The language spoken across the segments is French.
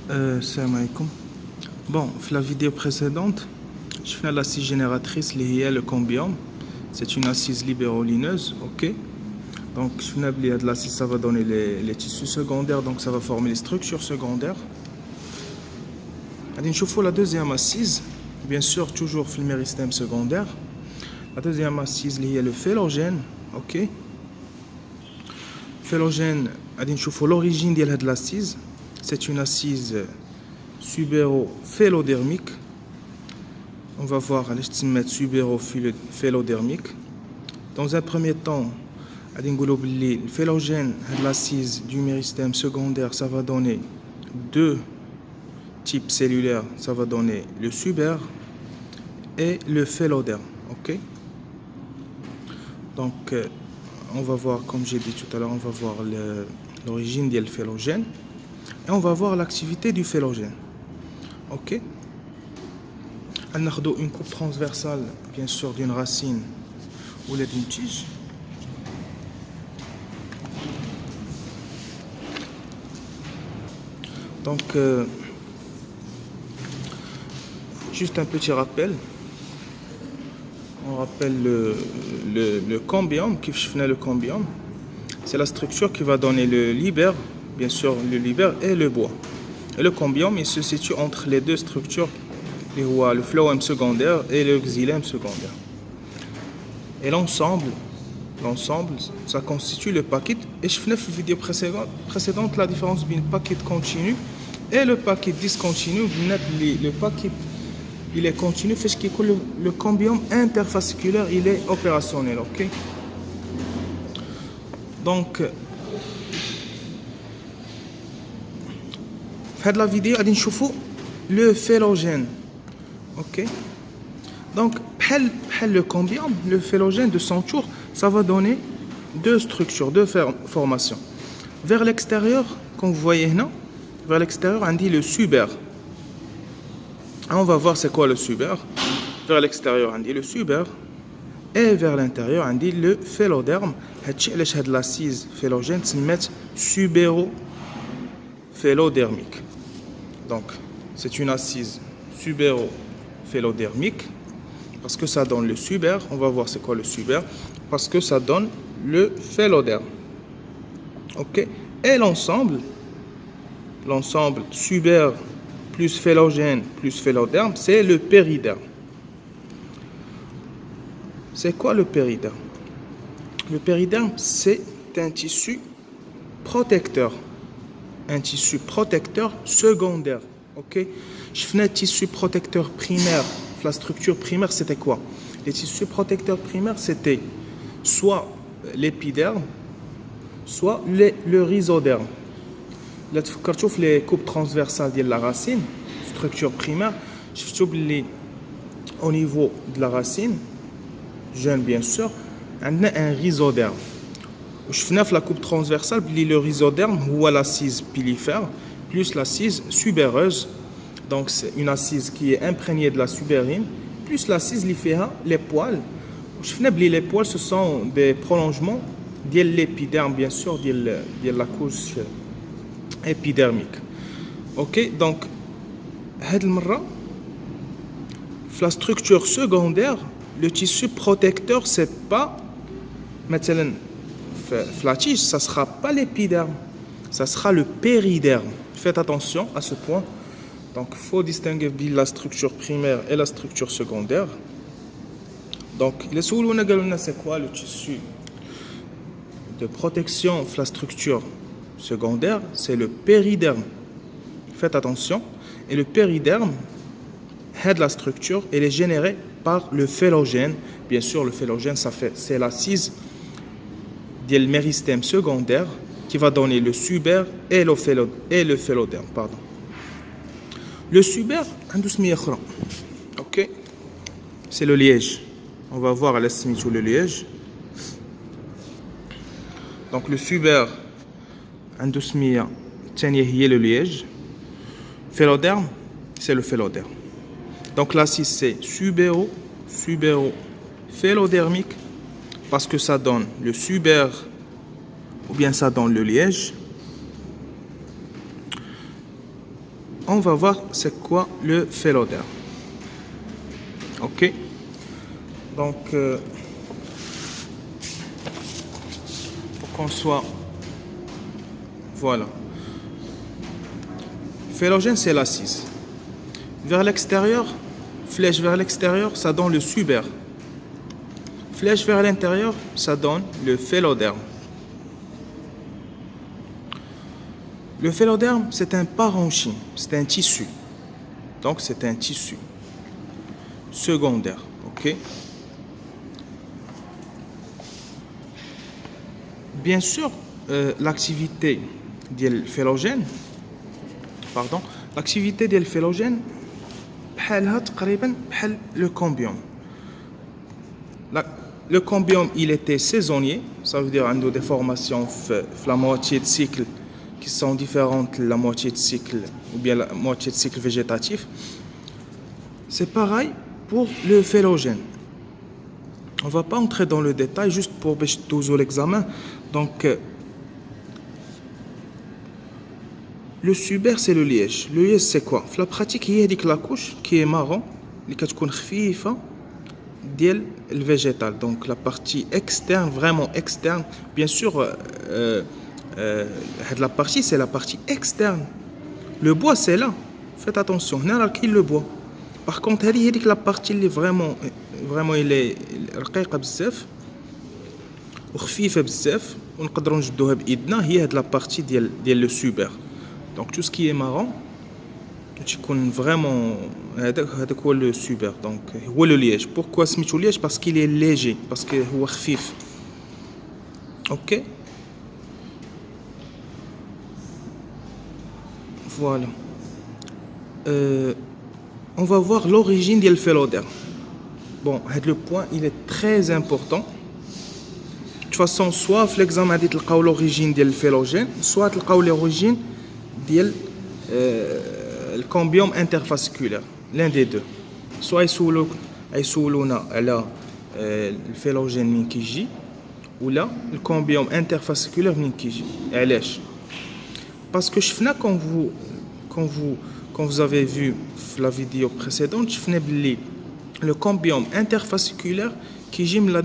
Salam alaikum. Bon, dans la vidéo précédente, je fais l'assise génératrice liée le cambium. C'est une assise libérolineuse, ok. Donc, je fais de l'assise, ça va donner les tissus secondaires, donc ça va former les structures secondaires. Allez, je fais la deuxième assise, bien sûr, toujours le méristème secondaire. La deuxième assise liée le phélogène, ok. Phélogène, allez, je fais l'origine de l'assise. C'est une assise subéro-phélodermique. On va voir l'estimate subéro-phélodermique. Dans un premier temps, le phélogène de l'assise du méristème secondaire, ça va donner deux types cellulaires. Ça va donner le subère et le phéloderme. Ok. Donc, on va voir, comme j'ai dit tout à l'heure, on va voir l'origine du phélogène. Et on va voir l'activité du phélogène. Ok. On a une coupe transversale, bien sûr, d'une racine ou d'une tige. Donc, juste un petit rappel. On rappelle le cambium, qui fait le cambium. C'est la structure qui va donner le libère, bien sûr, le libère et le bois. Et le cambium, il se situe entre les deux structures, le phloème secondaire et le xylème secondaire. Et l'ensemble, ça constitue le paquet. Et je fais dans la vidéo précédente la différence entre le paquet continu et le paquet discontinu. Le paquet, il est continu, fait ce qui est le cambium interfasciculaire, il est opérationnel, ok. Donc, dans la vidéo, on va voir le phélogène, ok. Donc, le cambium, le phélogène de son tour, ça va donner deux structures, deux formations. Vers l'extérieur, comme vous voyez là, vers l'extérieur, on dit le subère. On va voir c'est quoi le subère. Vers l'extérieur, on dit le subère. Et vers l'intérieur, on dit le phéloderme. L'assise phélogène se met subéro-phélodermique. Donc, c'est une assise subéro-phélodermique. Parce que ça donne le subère. On va voir c'est quoi le subère. Parce que ça donne le phéloderme. Ok. Et l'ensemble subère plus phélogène plus phéloderme, c'est le périderme. C'est quoi le périderme? Le périderme, c'est un tissu protecteur. Un tissu protecteur secondaire. Ok. Je fais un tissu protecteur primaire. La structure primaire, c'était quoi? Les tissus protecteurs primaires, c'était soit l'épiderme, soit le rhizoderme. Là, tu vois les coupes transversales de la racine, structure primaire, je au niveau de la racine, jeune bien sûr, on a un rhizoderme. Je fais la coupe transversale, le rhizoderme ou l'assise pilifère, plus l'assise subéreuse. Donc, c'est une assise qui est imprégnée de la subérine, plus l'assise lyphéa, les poils. Je fais les poils, ce sont des prolongements de l'épiderme, bien sûr, de la couche épidermique. Ok, donc, la structure secondaire, le tissu protecteur, c'est pas, maintenant, la tige, ça sera pas l'épiderme, ça sera le périderme. Faites attention à ce point. Donc, il faut distinguer la structure primaire et la structure secondaire. Donc, c'est quoi le tissu de protection de la structure secondaire? C'est le périderme. Faites attention. Et le périderme, la structure, elle est générée par le phélogène. Bien sûr, le phélogène, c'est l'assise du méristème secondaire qui va donner le subère et le phéloderme. Pardon. Le subère, ok, c'est le liège. On va voir à l'estimate le liège. Donc le subère, c'est le liège. Phéloderme, c'est le phéloderme. Donc l'assise c'est subéro-phélodermique parce que ça donne le subère ou bien ça donne le liège. on va voir c'est quoi le phélodère. Ok, donc pour qu'on soit, voilà, phélogène c'est l'assise. Vers l'extérieur, flèche vers l'extérieur, ça donne le subaire. Flèche vers l'intérieur, ça donne le phélodère. Le phélodère, c'est un parenchyme, c'est un tissu. Donc c'est un tissu secondaire, ok. Bien sûr, l'activité du phélogène, l'activité du phélogène, بحالها تقريبا بحال le cambium. Le cambium, il était saisonnier, ça veut dire عنده des formations la moitié de cycle qui sont différentes de la moitié de cycle ou bien la moitié de cycle végétatif. C'est pareil pour le phélogène. On ne va pas entrer dans le détail juste pour toujours l'examen. Donc, le subaire, c'est le liège. Le liège, c'est quoi? La pratique, il y a la couche qui est marron, qui est خفيفة ديال le végétal. Donc, la partie externe, vraiment externe. Bien sûr, la partie, c'est la partie externe. Le bois, c'est là. Faites attention. On a le bois. Par contre, la partie qui est vraiment il est رقيقة بزاف وخفيفة بزاف ونقدروا نجبدوها بإيدنا هي هاد la partie ديال le subaire. Donc tout ce qui est marron تكون vraiment هذاك هو le subaire. Donc هو le liège. Pourquoi سميتو liège? Parce qu'il est léger, parce que هو خفيف. OK. Voilà. On va voir l'origine du phélodère. Bon, le point, il est très important. De toute façon, soit l'examen dit l'origine du phélogène, soit l'origine du cambium interfasciculaire. L'un des deux. Soit il soulona le phélogène min kiji, ou là, le cambium interfasciculaire min kiji. Parce que je fais quand vous avez vu la vidéo précédente, je fais le cambium interfasciculaire qui gîme la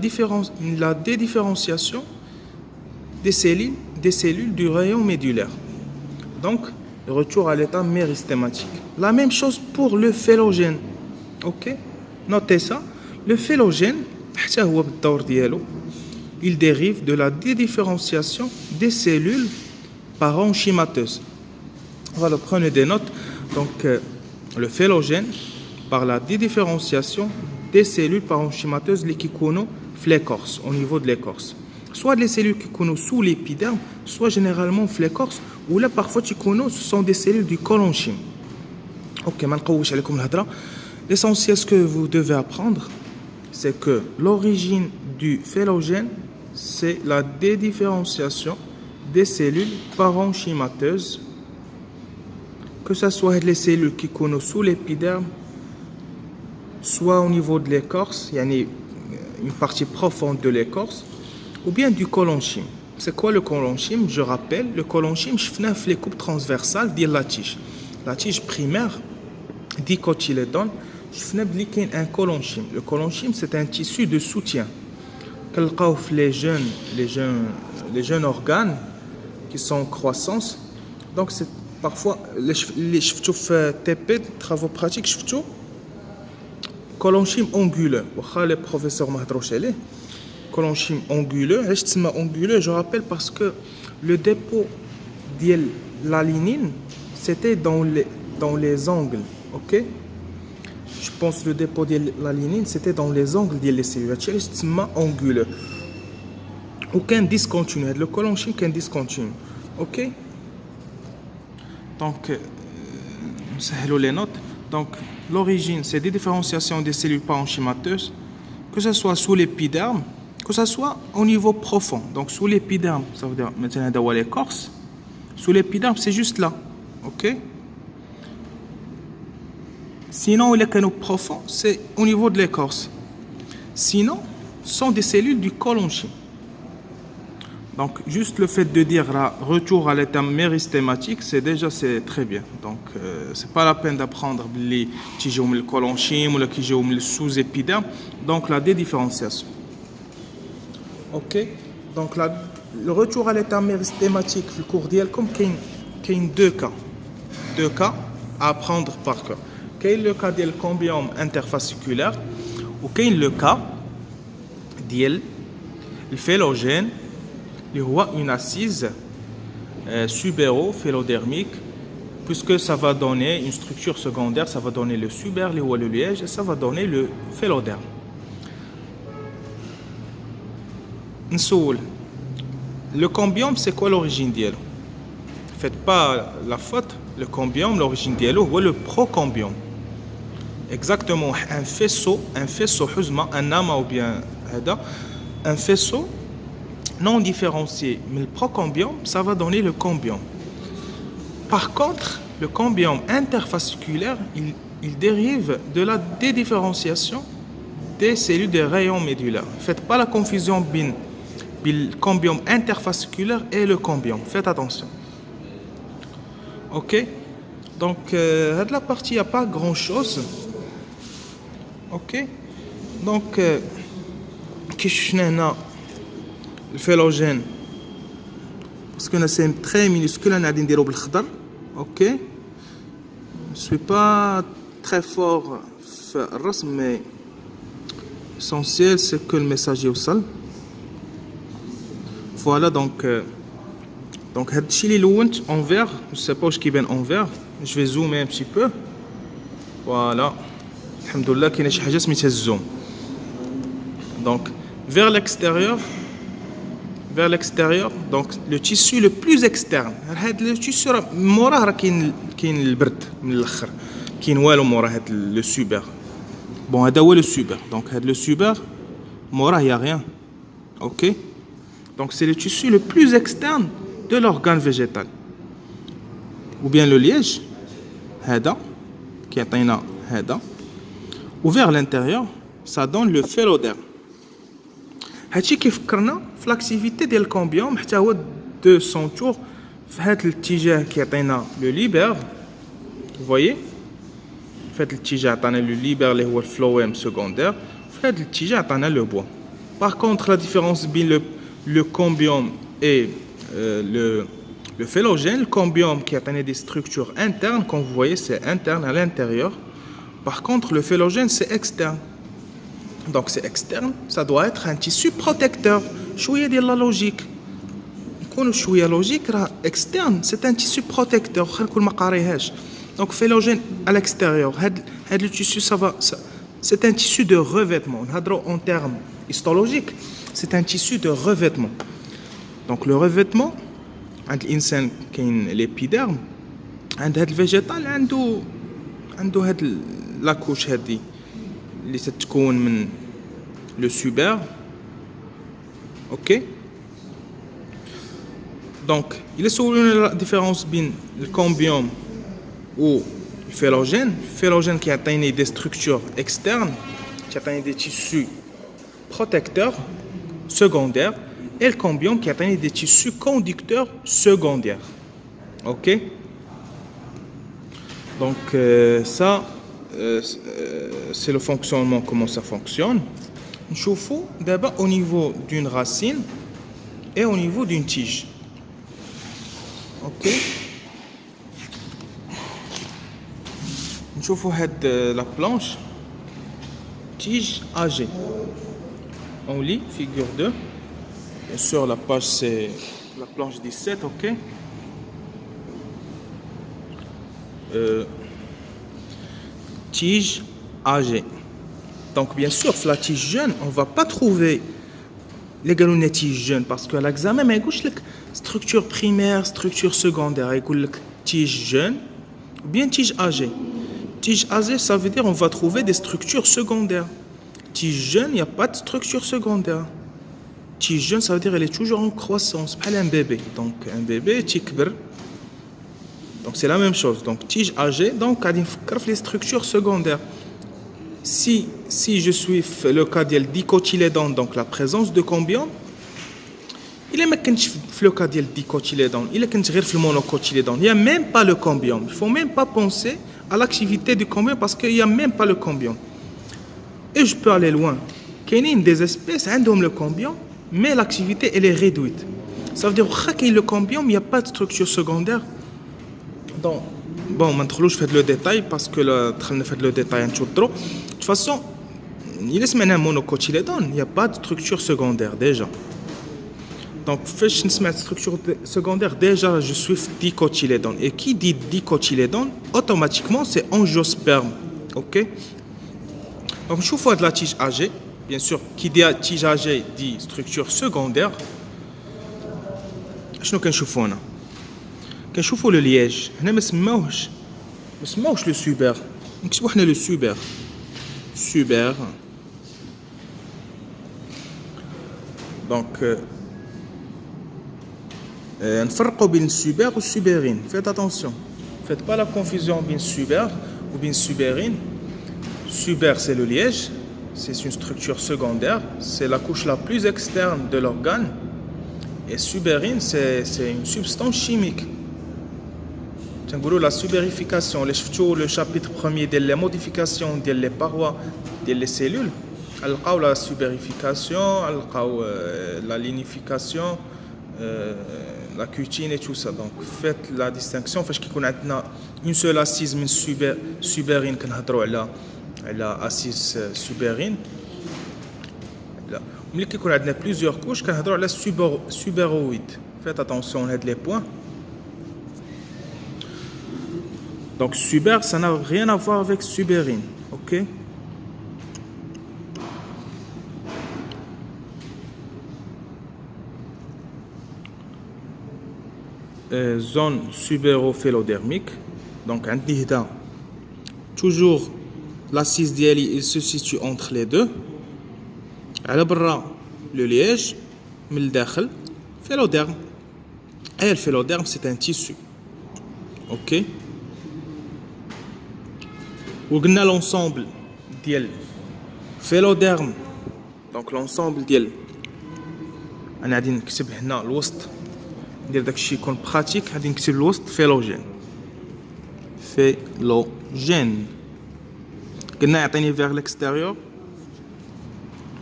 dédifférenciation des cellules du rayon médullaire. Donc, le retour à l'état méristématique. La même chose pour le phélogène. Ok? Notez ça. Le phélogène, il dérive de la dédifférenciation des cellules parenchymateuses. Voilà, prenez des notes. Donc, le phélogène, par la dédifférenciation des cellules parenchymateuses, les kikono l'écorce, au niveau de l'écorce. Soit les cellules kikono sous l'épiderme, soit généralement l'écorce, ou là parfois kikono, ce sont des cellules du collenchyme. Ok, l'essentiel, ce que vous devez apprendre, c'est que l'origine du phélogène, c'est la dédifférenciation des cellules parenchymateuses, que ce soit les cellules qui connaissent sous l'épiderme, soit au niveau de l'écorce, il y a une partie profonde de l'écorce, ou bien du collenchyme. C'est quoi le collenchyme? Je rappelle, le collenchyme, je fais les coupes transversales de la tige. La tige primaire, dicotylédone, je fais un collenchyme. Le collenchyme, c'est un tissu de soutien. Les jeunes organes qui sont en croissance. Donc, c'est parfois, les TP, travaux pratiques, collenchyme anguleux. Les professeurs m'ont collenchyme anguleux. Je rappelle parce que le dépôt de la lignine, c'était dans les angles. Ok? Je pense que le dépôt de la lignine, c'était dans les angles des cellules. C'est anguleux. Aucun discontinu. Le collenchyme, aucun discontinu. Ok? Donc, les notes. Donc, l'origine, c'est des différenciations des cellules parenchymateuses, que ce soit sous l'épiderme, que ce soit au niveau profond. Donc, sous l'épiderme, ça veut dire maintenant d'avoir l'écorce. Sous l'épiderme, c'est juste là. Ok? Sinon, les canaux profonds, c'est au niveau de l'écorce. Sinon, ce sont des cellules du collenchyme. Donc, juste le fait de dire là, retour à l'état méristématique, c'est très bien. Donc, c'est pas la peine d'apprendre les tijoum le colonchim ou le tijoum le sous-épiderme. Donc, la dédifférenciation. Ok. Donc, le retour à l'état méristématique, le cours d'IEL, comme qu'il y a deux cas. Deux cas à apprendre par cœur. Quel est le cas du cambium interfasciculaire ou quel est le cas du phélogène, qui est une assise subéro-phélodermique, puisque ça va donner une structure secondaire, ça va donner le suber, le liège, et ça va donner le phéloderme. Le cambium, c'est quoi l'origine d'elle? Faites pas la faute, le cambium, l'origine d'elle, c'est le procambium. Exactement, un faisceau, un amas ou bien un faisceau non différencié, mais le procambium, ça va donner le cambium. Par contre, le cambium interfasciculaire, il dérive de la dédifférenciation des cellules des rayons médulaires. Faites pas la confusion entre le cambium interfasciculaire et le cambium. Faites attention. Ok? Donc, de la partie, il n'y a pas grand-chose. Ok? Donc, qu'est-ce que le phélogène, parce que c'est très minuscule, on a dit le khadar. Ok, je ne suis pas très fort mais l'essentiel c'est que le message est au sol. Voilà, donc هادشي اللي لونت en vert, je sais pas où qui vient en vert, je vais zoomer un petit peu. Voilà, alhamdoulilah كاينه شي حاجه سميتها الزوم. Donc vers l'extérieur, donc le tissu le plus externe. Le tissu موراه راه كاين البرد من الاخر, كاين والو موراه هاد le suber. Bon, هذا هو le suber. Donc هاد le suber موراه y a rien. OK? Donc c'est le tissu le plus externe de l'organe végétal. Ou bien le liège, هذا كيعطينا هذا. Ou vers l'intérieur, ça donne le phéloderme. هادشي كيفكرنا في لاكتيفيتي ديال الكامبيوم حتى هو دو سونتور في هذا الاتجاه كيعطينا لو ليبر. فوايي في هذا الاتجاه عطانا لو ليبر اللي هو الفلويم سكوندير, في هذا الاتجاه عطانا لو بوا. Par contre, la différence بين le cambium et le phélogène, le cambium qui a des structures internes, comme vous voyez, c'est interne à l'intérieur. Par contre, le phélogène, c'est externe. Donc c'est externe, ça doit être un tissu protecteur. شوية ديال la logique. نكونوا شوية logique, راه externe, c'est un tissu protecteur. خلينا نقول ما قاريهاش. Donc phélogène à l'extérieur. هاد le tissu, c'est un tissu de revêtement. En termes histologiques, c'est un tissu de revêtement. Donc le revêtement, عند الإنسان كاين l'épiderme, عند هاد الفيجيتال عنده هاد la couche هادي اللي تتكون من لو سوبر. اوكي, دونك الا سولونا لا ديفيرونس بين الكامبيوم و الفيلوجين. الفيلوجين كيعطيني دي ستركتور اكسترن, كيعطيني دي تيسو بروتيكتور سكوندير, et le cambium qui atteint des tissus conducteurs secondaires. Ok, donc ça c'est le fonctionnement, comment ça fonctionne. نشوفوا d'abord au niveau d'une racine et au niveau d'une tige. Ok, نشوفوا هاد la planche tige âgée. On lit figure 2. Bien sûr, la page c'est la planche 17, ok. Tige âgée. Donc bien sûr, la tige jeune, on ne va pas trouver les galons tige jeune parce que l'examen, mais il structure primaire, structure secondaire, il tige jeune ou bien tige âgée. Tige âgée, ça veut dire on va trouver des structures secondaires. Tige jeune, il n'y a pas de structure secondaire. Tige jeune, ça veut dire qu'elle est toujours en croissance, pas un bébé. Donc un bébé, tikber. Donc c'est la même chose. Donc tige âgée, donc les structures secondaires. Si je suis le cas de dicotylédone, donc la présence de cambium, Il ما كنتش في لو كا ديال الديكوتيليدون الا كنت غير في المونوكوتيليدون il y a même pas le cambium il faut même pas penser à l'activité du cambium parce qu'il y a même pas le cambium et je peux aller loin كاينين des espèces عندهم le cambium mais l'activité elle est réduite ça veut dire واخا كاين le cambium il y a pas de structure secondaire donc bon ما ندخلوش في هذا لو ديتاي باسكو دخلنا في هذا لو ديتاي نتوضروا de toute façon il اسمنا monocotylédone il y a pas de structure secondaire déjà. Donc, فاش نسمع structure secondaire, déjà je suis dicotylédone. Et qui dit dicotylédone, automatiquement c'est angiosperme. Ok? Donc, je vois de la tige âgée. Bien sûr, qui dit tige âgée dit structure secondaire. شنو كنشوفوا هنا؟ كنشوفوا le liège. هنا ما سماوش le suber. نكتبوا حنا le suber. Suber. Donc نفرقوا بين السوبر والسوبرين. Faites attention. Faites pas la confusion بين السوبر ou bien السوبرين. Suber c'est le liège, c'est une structure secondaire, c'est la couche la plus externe de l'organe. Et suberine c'est une substance chimique. تنقولوا la subérification. Les شفتوا le chapitre premier de la modification des parois des cellules. نلقاو la subérification, نلقاو la lignification, la cutine et tout ça. Donc faites la distinction فاش كيكون عندنا une seule assise من suberine كنهضروا على assise suberine. لا ملي كيكون عندنا plusieurs couches كنهضروا على suberoïde. Faites attention à هاد les points. Donc suber ça n'a rien à voir avec suberine. OK? Zone subérophélodermique. Donc عندي هنا toujours l'assise ديالي il se situe entre les deux. على برا le liège من الداخل phéloderme. Et le phéloderme c'est un tissu. OK. وقلنا l'ensemble ديال phéloderme. Donc l'ensemble ديال انا غادي نكتب هنا الوسط ندير داكشي يكون براتيك غادي نكتب الوسط فيلوجين قلنا يعطيني فيغ ليكستيريور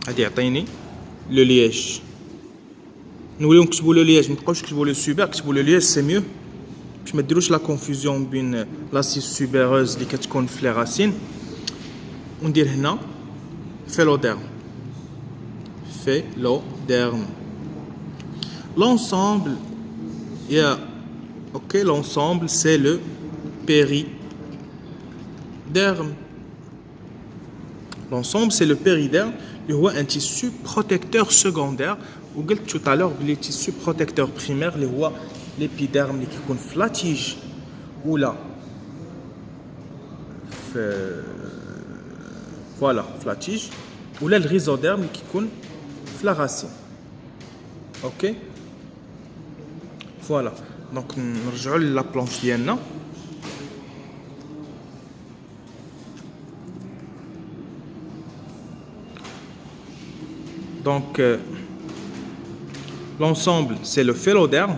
غادي يعطيني لو لياج نوليو نكتبوا لو لياج ما تبقاوش تكتبوا لو سوبر كتبوا لو لياج سي ميو باش ما ديروش لا كونفوزيون بين لاسيس سوبيروز اللي كتكون في لي راسين وندير هنا فيلوديرم l'ensemble OK, l'ensemble c'est le périderme. L'ensemble c'est le périderme qui est un tissu protecteur secondaire. Ou قلت tout à l'heure le tissu protecteur primaire اللي هو l'épiderme اللي كيكون في لا تيج ولا في فوالا في لا تيج ولا الريزوديرم اللي كيكون في لا راسين. OK. Voilà. Donc نرجعوا لا بلانش ديالنا. Donc l'ensemble c'est le phéloderme.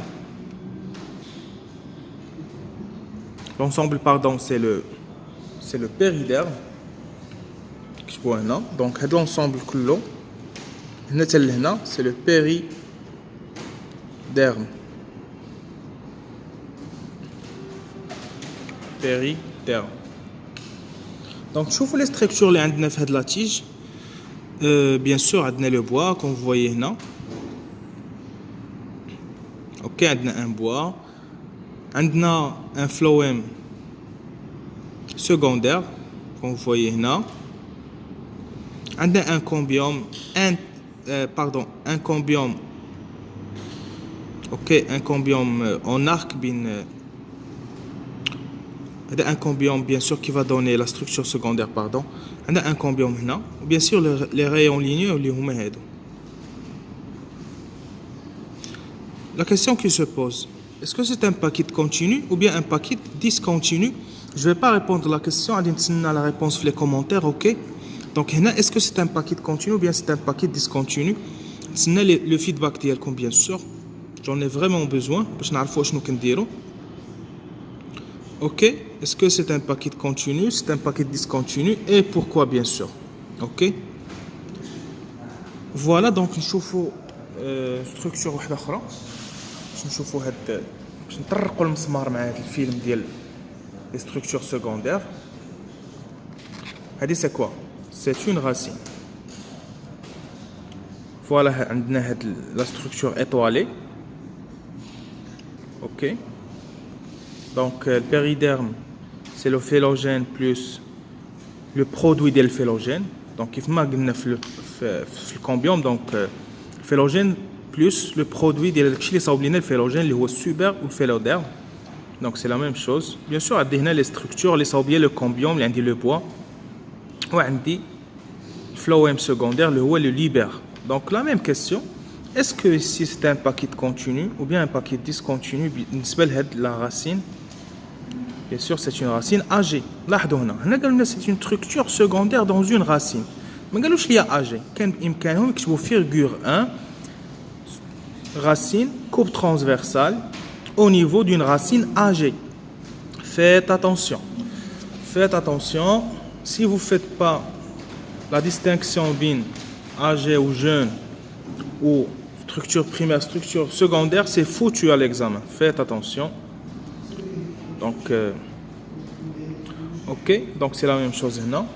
L'ensemble pardon c'est le périderme. كتبوا هنا. Donc هذا l'ensemble كله هنا حتى لهنا c'est le périderme. Périderme. Donc شوفوا les structures اللي عندنا في هاد لا تيج. Bien sûr عندنا le bois comme vous voyez هنا. OK عندنا un bois. عندنا un phloème secondaire comme vous voyez هنا. عندنا un cambium un cambium. OK un cambium en arc بين un cambium bien sûr qui va donner la structure secondaire pardon. On a un cambium هنا bien sûr les rayons ligneux اللي هما هادو. La question qui se pose, est-ce que c'est un paquet continu ou bien un paquet discontinu? Je vais pas répondre à la question, غادي نتسنى la réponse في les commentaires. OK. Donc هنا est-ce que c'est un paquet continu ou bien c'est un paquet discontinu? نتسنى le feedback ديالكم bien sûr. J'en ai vraiment besoin باش نعرفوا شنو كنديروا. OK, est-ce que c'est un paquet continu, c'est un paquet discontinu et pourquoi bien sûr. OK. Voilà donc نشوفوا structure واحده اخرى باش نشوفوا هاد باش نطرقوا المسمار مع هاد الفيلم ديال les structures secondaires. هادي c'est quoi? C'est une racine. Voilà, on a la structure étoilée. OK. Donc, le périderme, c'est le phylogène plus le produit du phylogène. Donc, il faut le cambium. Donc, le phylogène plus le produit du phylogène, le suber ou le phyloderme. Donc, c'est la même chose. Bien sûr, on a les structures, les sabliers, le cambium, le bois. Ou on dit le phloème secondaire, le libère. Donc la même question, est-ce que ici c'est un paquet continu ou bien un paquet discontinu? La racine, bien sûr c'est une racine âgée. Là, c'est une structure secondaire dans une racine. Mais قالوش لي âgée. كان بإمكانهم يكتبوا figure 1 racine coupe transversale au niveau d'une racine âgée. Faites attention. Faites attention. Si vous ne faites pas la distinction bien âgé ou jeune ou structure primaire, structure secondaire, c'est foutu à l'examen. Faites attention. Donc, OK, donc c'est la même chose maintenant.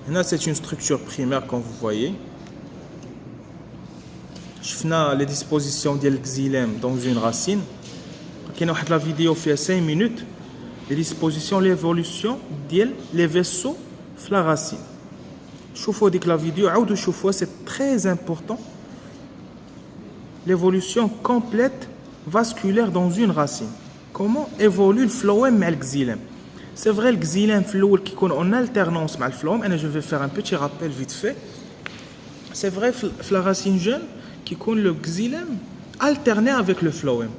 Maintenant, c'est une structure primaire comme vous voyez. Je fais les dispositions de xylème dans une racine. Il y a la vidéo fait 5 minutes. Les dispositions, l'évolution des vaisseaux de la racine. شوفوا ديك la vidéo عاودوا شوفوها, c'est très important. L'évolution complète vasculaire dans une racine. Comment évolue le phloème مع الxylème? C'est vrai le xylème في الاول كيكون en alternance مع الphloème. انا je vais faire un petit rappel vite fait. C'est vrai في la racine jeune كيكون le xylème alterné avec le phloème.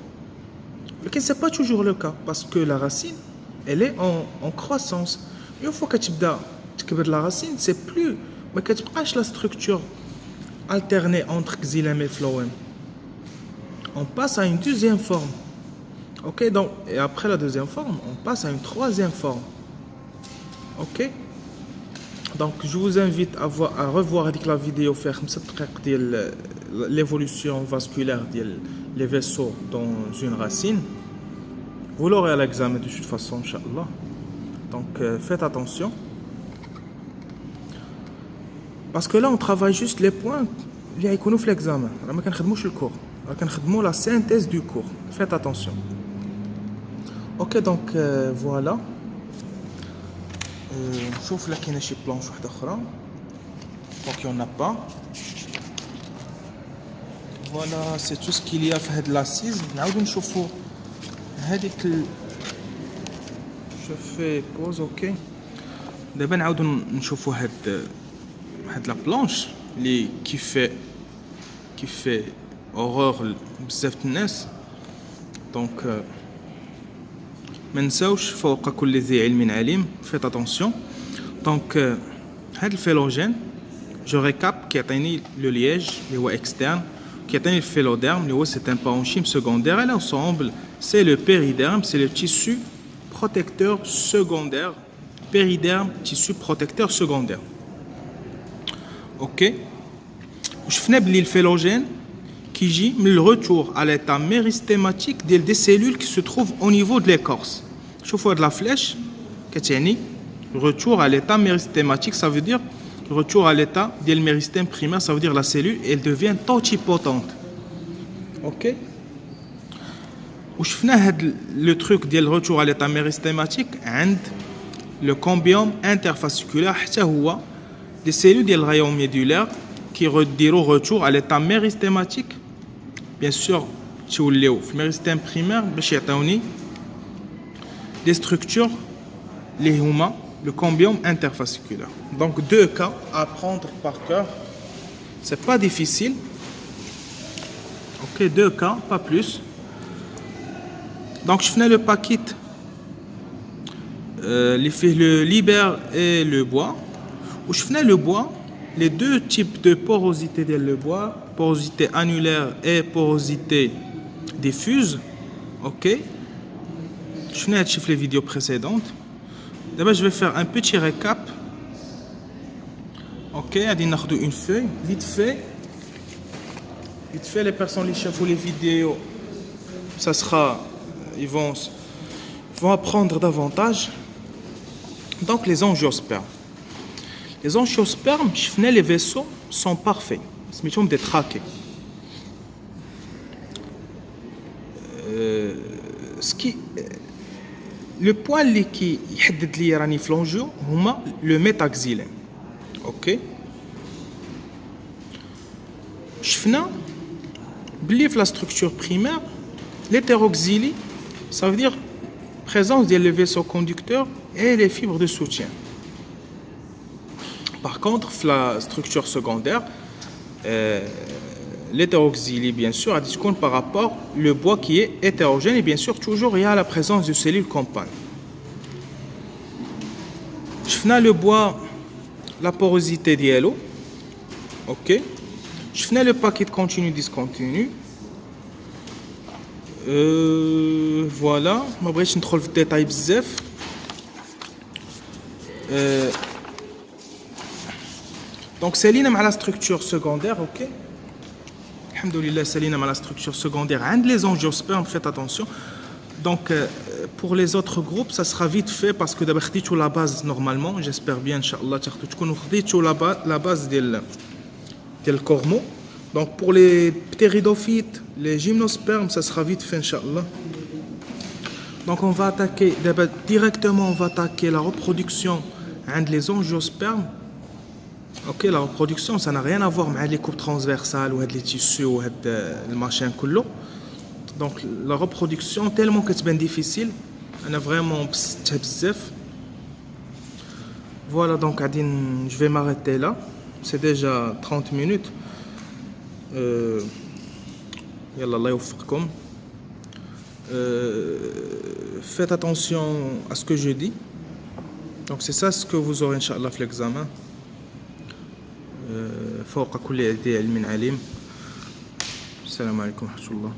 Mais c'est pas toujours le cas parce que la racine elle est en croissance. Une fois que tu de la racine, c'est plus mais que tu prêches la structure alternée entre xylème et phloème. On passe à une deuxième forme. OK, donc et après la deuxième forme, on passe à une troisième forme. OK. Donc je vous invite à revoir avec la vidéo faire l'évolution vasculaire des vaisseaux dans une racine. Vous l'aurez à l'examen de toute façon, Inch'Allah. Donc faites attention. Parce que là, on travaille juste les points qui sont dans l'examen. On ne travaille pas le cours. On travaille la synthèse du cours. Faites attention. Ok, donc voilà. Je vais vous montrer une planche autre. Donc il n'y en a pas. Voilà, c'est tout ce qu'il y a dans l'assise. Je fais pause, ok. D'abord, on va voir la planche qui fait horreur بزاف الناس. Donc ما نساوش فوق كل ذي علم عليم. Faites attention. Donc هذا الفيلوجين je récap كيعطيني le liège اللي هو externe, كيعطيني الفيلوديرم اللي هو c'est un parenchyme secondaire et l'ensemble c'est le périderme, c'est le tissu protecteur secondaire. Périderme, tissu protecteur secondaire. OK. Je fais le phylogène qui gît le retour à l'état méristématique des cellules qui se trouvent au niveau de l'écorce. Je fais de la flèche qui est retour à l'état méristématique, ça veut dire retour à l'état du méristème primaire, ça veut dire la cellule elle devient totipotente. OK. Je fais le truc de retour à l'état méristématique عند le cambium interfasciculaire حتى هو des cellules du rayon médulaire qui rediront retour à l'état méristématique. Bien sûr, le méristème primaire, des structures, les humains, le cambium interfasciculaire. Donc, 2 cas à prendre par cœur. C'est pas difficile. Ok, 2 cas, pas plus. Donc, je fais le paquet, le libère et le bois. Où je fais le bois, les 2 types de porosité de le bois. porosité annulaire et porosité diffuse. Ok. Je venais de chiffrer les vidéos précédentes. D'abord, je vais faire un petit récap. Ok, on a une feuille, vite fait. Vite fait, les personnes qui chauffent les vidéos, ça sera, ils vont apprendre davantage. Donc, les angiospermes. Les angiospermes, les vaisseaux sont parfaits. C'est méchant de traquer. Le point qui يحدد لي راني فلونجيو هما le métaxylème. OK. شفنا بلي في la structure primaire l'hétéroxylie ça veut dire présence des vaisseaux conducteurs et les fibres de soutien. Par contre, la structure secondaire, l'hétéroxylie, bien sûr, a dit par rapport au bois qui est hétérogène et bien sûr, toujours il y a la présence de cellules compagnes. Je fais le bois, la porosité d'yellow. Ok. Je fais le paquet de continu-discontinu. Voilà. Je vais vous montrer le détail. Donc, c'est lié à la structure secondaire, ok. Alhamdoulilah, c'est lié à la structure secondaire. Un les angiospermes, faites attention. Donc, pour les autres groupes, ça sera vite fait parce que d'abord, tu la base normalement. J'espère bien, Inch'Allah, tu la base du cormo. Donc, pour les ptéridophytes, les gymnospermes, ça sera vite fait, Inch'Allah. Donc, on va attaquer, directement, on va attaquer la reproduction les angiospermes. Ok, la reproduction, ça n'a rien à voir avec les coupes transversales ou les tissus ou le machin kullo. Donc la reproduction tellement que c'est bien difficile, on a vraiment bzef. Voilà, donc Adine, je vais m'arrêter là. C'est déjà 30 minutes. Yallah, Allah yawfiqkum. Faites attention à ce que je dis. Donc c'est ça ce que vous aurez Inch'Allah في l'examen. فوق كل ذي علم عليم. السلام عليكم ورحمة الله.